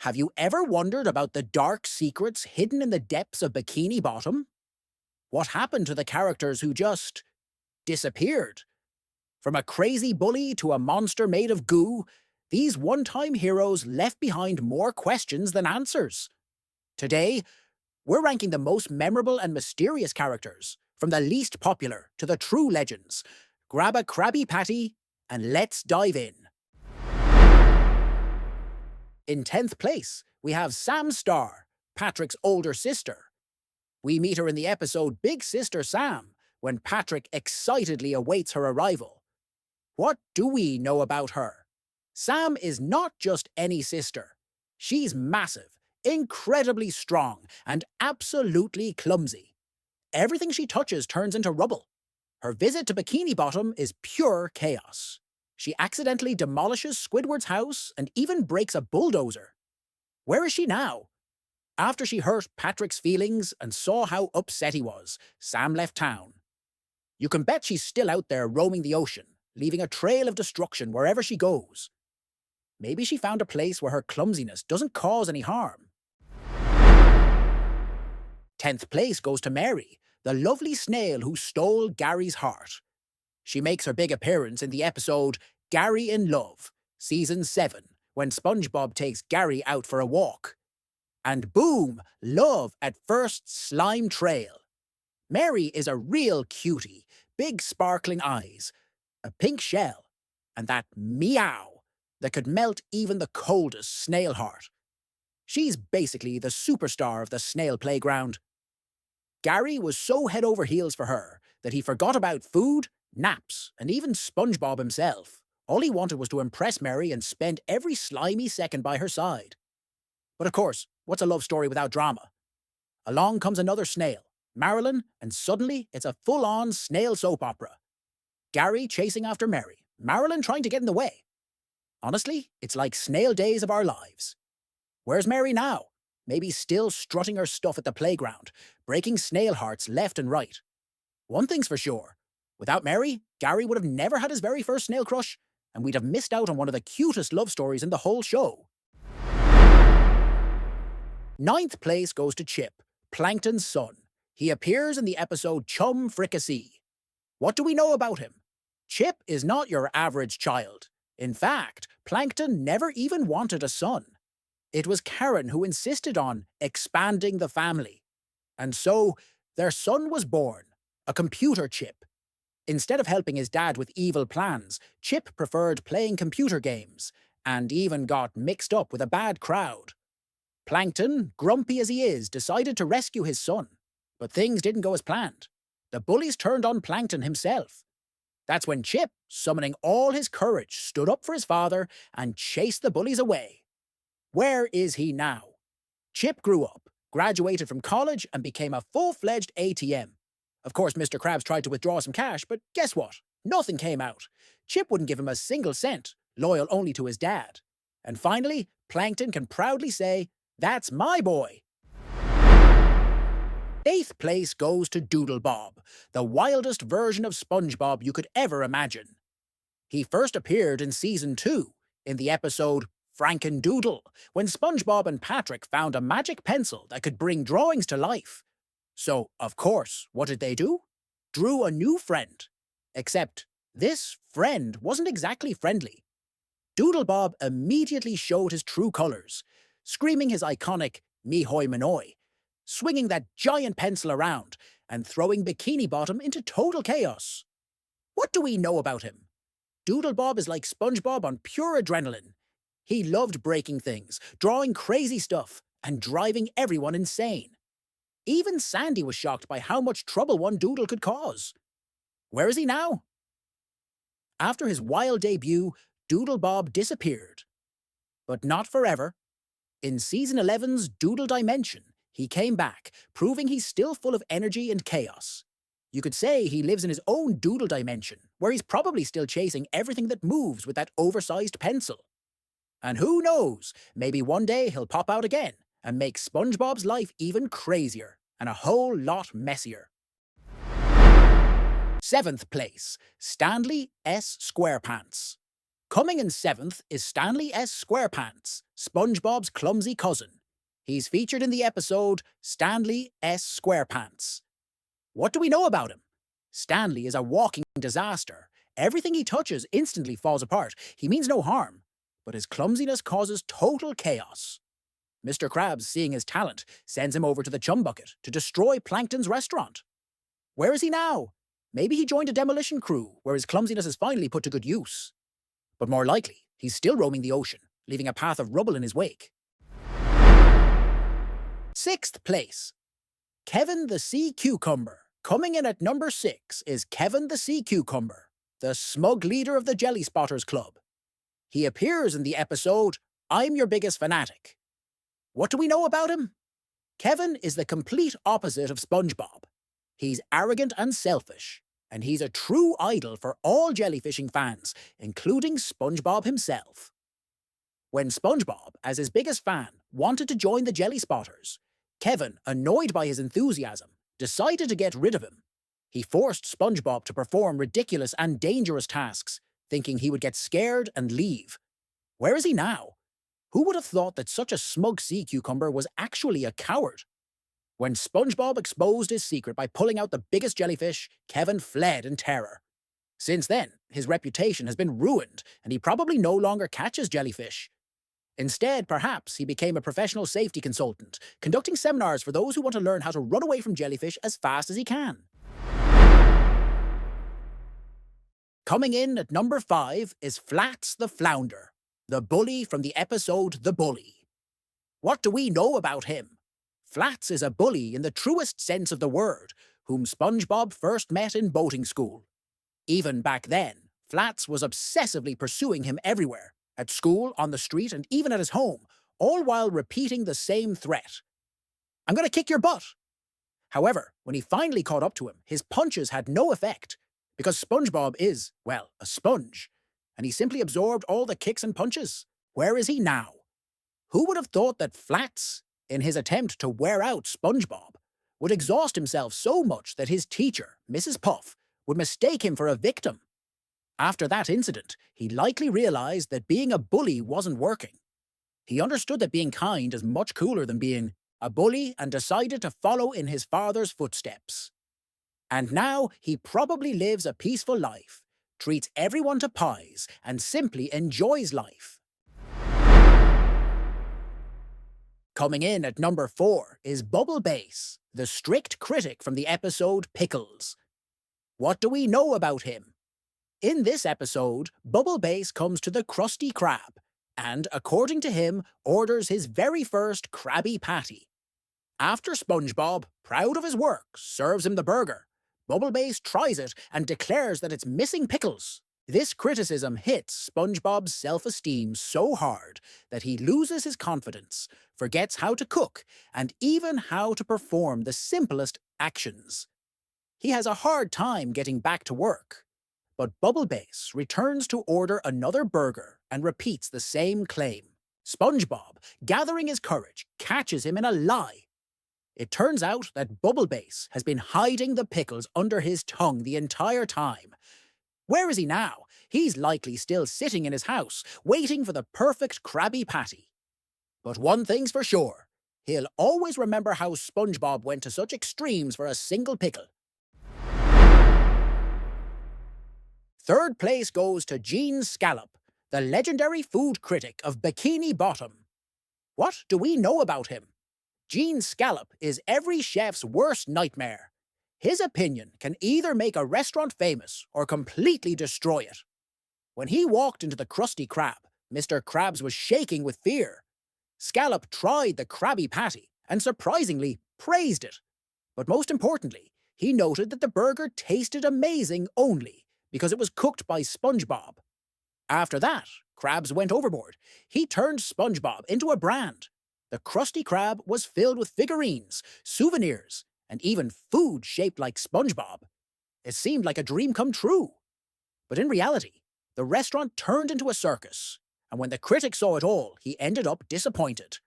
Have you ever wondered about the dark secrets hidden in the depths of Bikini Bottom? What happened to the characters who just disappeared? From a crazy bully to a monster made of goo, these one-time heroes left behind more questions than answers. Today, we're ranking the most memorable and mysterious characters, from the least popular to the true legends. Grab a Krabby Patty and let's dive in. In 10th place, we have Sam Star, Patrick's older sister. We meet her in the episode Big Sister Sam, when Patrick excitedly awaits her arrival. What do we know about her? Sam is not just any sister. She's massive, incredibly strong, and absolutely clumsy. Everything she touches turns into rubble. Her visit to Bikini Bottom is pure chaos. She accidentally demolishes Squidward's house and even breaks a bulldozer. Where is she now? After she hurt Patrick's feelings and saw how upset he was, Sam left town. You can bet she's still out there roaming the ocean, leaving a trail of destruction wherever she goes. Maybe she found a place where her clumsiness doesn't cause any harm. 10th place goes to Mary, the lovely snail who stole Gary's heart. She makes her big appearance in the episode Gary in Love, Season 7, when SpongeBob takes Gary out for a walk. And boom, love at first slime trail. Mary is a real cutie, big sparkling eyes, a pink shell, and that meow that could melt even the coldest snail heart. She's basically the superstar of the snail playground. Gary was so head over heels for her that he forgot about food, naps, and even SpongeBob himself. All he wanted was to impress Mary and spend every slimy second by her side. But of course, what's a love story without drama? Along comes another snail, Marilyn, and suddenly it's a full-on snail soap opera. Gary chasing after Mary, Marilyn trying to get in the way. Honestly, it's like snail days of our lives. Where's Mary now? Maybe still strutting her stuff at the playground, breaking snail hearts left and right. One thing's for sure. Without Mary, Gary would have never had his very first snail crush, and we'd have missed out on one of the cutest love stories in the whole show. 9th place goes to Chip, Plankton's son. He appears in the episode Chum Fricassee. What do we know about him? Chip is not your average child. In fact, Plankton never even wanted a son. It was Karen who insisted on expanding the family. And so, their son was born, a computer chip. Instead of helping his dad with evil plans, Chip preferred playing computer games, and even got mixed up with a bad crowd. Plankton, grumpy as he is, decided to rescue his son. But things didn't go as planned. The bullies turned on Plankton himself. That's when Chip, summoning all his courage, stood up for his father and chased the bullies away. Where is he now? Chip grew up, graduated from college, and became a full-fledged ATM. Of course, Mr. Krabs tried to withdraw some cash, but guess what? Nothing came out. Chip wouldn't give him a single cent, loyal only to his dad. And finally, Plankton can proudly say, "That's my boy." 8th place goes to DoodleBob, the wildest version of SpongeBob you could ever imagine. He first appeared in Season 2, in the episode Frankendoodle, when SpongeBob and Patrick found a magic pencil that could bring drawings to life. So, of course, what did they do? Drew a new friend. Except, this friend wasn't exactly friendly. DoodleBob immediately showed his true colors, screaming his iconic "Me hoi manoi," swinging that giant pencil around, and throwing Bikini Bottom into total chaos. What do we know about him? DoodleBob is like SpongeBob on pure adrenaline. He loved breaking things, drawing crazy stuff, and driving everyone insane. Even Sandy was shocked by how much trouble one Doodle could cause. Where is he now? After his wild debut, DoodleBob disappeared. But not forever. In Season 11's Doodle Dimension, he came back, proving he's still full of energy and chaos. You could say he lives in his own Doodle Dimension, where he's probably still chasing everything that moves with that oversized pencil. And who knows, maybe one day he'll pop out again and make SpongeBob's life even crazier and a whole lot messier. 7th place, Stanley S. Squarepants. Coming in 7th is Stanley S. Squarepants, SpongeBob's clumsy cousin. He's featured in the episode Stanley S. Squarepants. What do we know about him? Stanley is a walking disaster. Everything he touches instantly falls apart. He means no harm, but his clumsiness causes total chaos. Mr. Krabs, seeing his talent, sends him over to the Chum Bucket to destroy Plankton's restaurant. Where is he now? Maybe he joined a demolition crew where his clumsiness is finally put to good use. But more likely, he's still roaming the ocean, leaving a path of rubble in his wake. 6th place. Kevin the Sea Cucumber. Coming in at number 6 is Kevin the Sea Cucumber, the smug leader of the Jelly Spotters Club. He appears in the episode I'm Your Biggest Fanatic. What do we know about him? Kevin is the complete opposite of SpongeBob. He's arrogant and selfish, and he's a true idol for all jellyfishing fans, including SpongeBob himself. When SpongeBob, as his biggest fan, wanted to join the Jelly Spotters, Kevin, annoyed by his enthusiasm, decided to get rid of him. He forced SpongeBob to perform ridiculous and dangerous tasks, thinking he would get scared and leave. Where is he now? Who would have thought that such a smug sea cucumber was actually a coward? When SpongeBob exposed his secret by pulling out the biggest jellyfish, Kevin fled in terror. Since then, his reputation has been ruined, and he probably no longer catches jellyfish. Instead, perhaps, he became a professional safety consultant, conducting seminars for those who want to learn how to run away from jellyfish as fast as he can. Coming in at number 5 is Flats the Flounder, the bully from the episode The Bully. What do we know about him? Flats is a bully in the truest sense of the word, whom SpongeBob first met in boating school. Even back then, Flats was obsessively pursuing him everywhere, at school, on the street, and even at his home, all while repeating the same threat. I'm going to kick your butt. However, when he finally caught up to him, his punches had no effect, because SpongeBob is, well, a sponge, and he simply absorbed all the kicks and punches. Where is he now? Who would have thought that Flats, in his attempt to wear out SpongeBob, would exhaust himself so much that his teacher, Mrs. Puff, would mistake him for a victim? After that incident, he likely realized that being a bully wasn't working. He understood that being kind is much cooler than being a bully and decided to follow in his father's footsteps. And now he probably lives a peaceful life, treats everyone to pies, and simply enjoys life. Coming in at number 4 is Bubble Bass, the strict critic from the episode Pickles. What do we know about him? In this episode, Bubble Bass comes to the Krusty Krab, and, according to him, orders his very first Krabby Patty. After SpongeBob, proud of his work, serves him the burger, Bubble Bass tries it and declares that it's missing pickles. This criticism hits SpongeBob's self-esteem so hard that he loses his confidence, forgets how to cook, and even how to perform the simplest actions. He has a hard time getting back to work. But Bubble Bass returns to order another burger and repeats the same claim. SpongeBob, gathering his courage, catches him in a lie. It turns out that Bubble Bass has been hiding the pickles under his tongue the entire time. Where is he now? He's likely still sitting in his house, waiting for the perfect Krabby Patty. But one thing's for sure, he'll always remember how SpongeBob went to such extremes for a single pickle. 3rd place goes to Gene Scallop, the legendary food critic of Bikini Bottom. What do we know about him? Gene Scallop is every chef's worst nightmare. His opinion can either make a restaurant famous or completely destroy it. When he walked into the Krusty Krab, Mr. Krabs was shaking with fear. Scallop tried the Krabby Patty and surprisingly praised it. But most importantly, he noted that the burger tasted amazing only because it was cooked by SpongeBob. After that, Krabs went overboard. He turned SpongeBob into a brand. The Krusty Krab was filled with figurines, souvenirs, and even food shaped like SpongeBob. It seemed like a dream come true. But in reality, the restaurant turned into a circus, and when the critic saw it all, he ended up disappointed.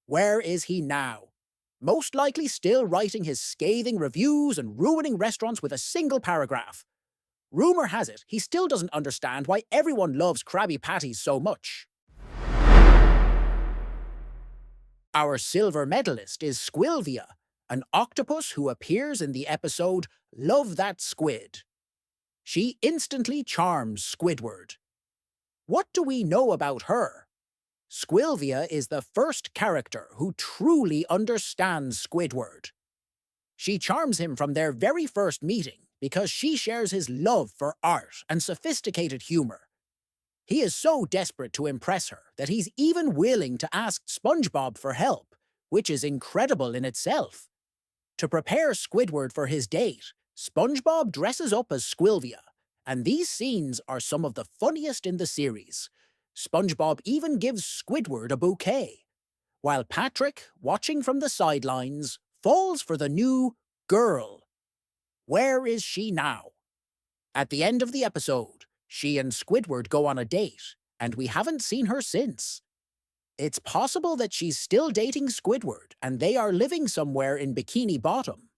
Where is he now? Most likely still writing his scathing reviews and ruining restaurants with a single paragraph. Rumor has it he still doesn't understand why everyone loves Krabby Patties so much. Our silver medalist is Squilvia, an octopus who appears in the episode Love That Squid. She instantly charms Squidward. What do we know about her? Squilvia is the first character who truly understands Squidward. She charms him from their very first meeting because she shares his love for art and sophisticated humor. He is so desperate to impress her that he's even willing to ask SpongeBob for help, which is incredible in itself. To prepare Squidward for his date, SpongeBob dresses up as Squilvia, and these scenes are some of the funniest in the series. SpongeBob even gives Squidward a bouquet, while Patrick, watching from the sidelines, falls for the new girl. Where is she now? At the end of the episode, she and Squidward go on a date, and we haven't seen her since. It's possible that she's still dating Squidward, and they are living somewhere in Bikini Bottom.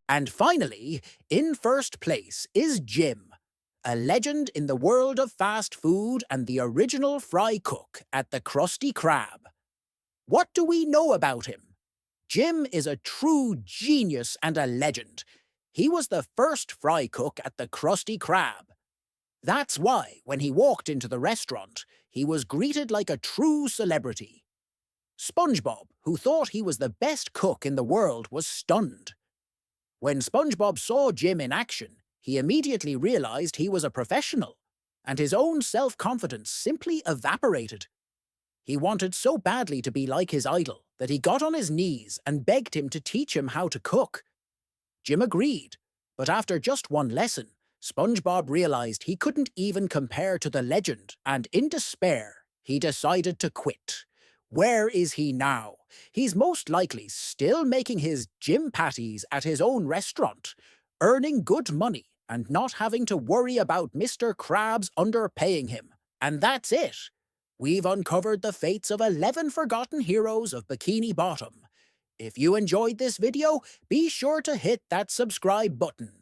And finally, in first place is Jim, a legend in the world of fast food and the original fry cook at the Krusty Krab. What do we know about him? Jim is a true genius and a legend. He was the first fry cook at the Krusty Krab. That's why, when he walked into the restaurant, he was greeted like a true celebrity. SpongeBob, who thought he was the best cook in the world, was stunned. When SpongeBob saw Jim in action, he immediately realized he was a professional, and his own self-confidence simply evaporated. He wanted so badly to be like his idol that he got on his knees and begged him to teach him how to cook. Jim agreed, but after just one lesson, SpongeBob realized he couldn't even compare to the legend, and in despair, he decided to quit. Where is he now? He's most likely still making his Jim patties at his own restaurant, earning good money and not having to worry about Mr. Krabs underpaying him. And that's it. We've uncovered the fates of 11 forgotten heroes of Bikini Bottom. If you enjoyed this video, be sure to hit that subscribe button.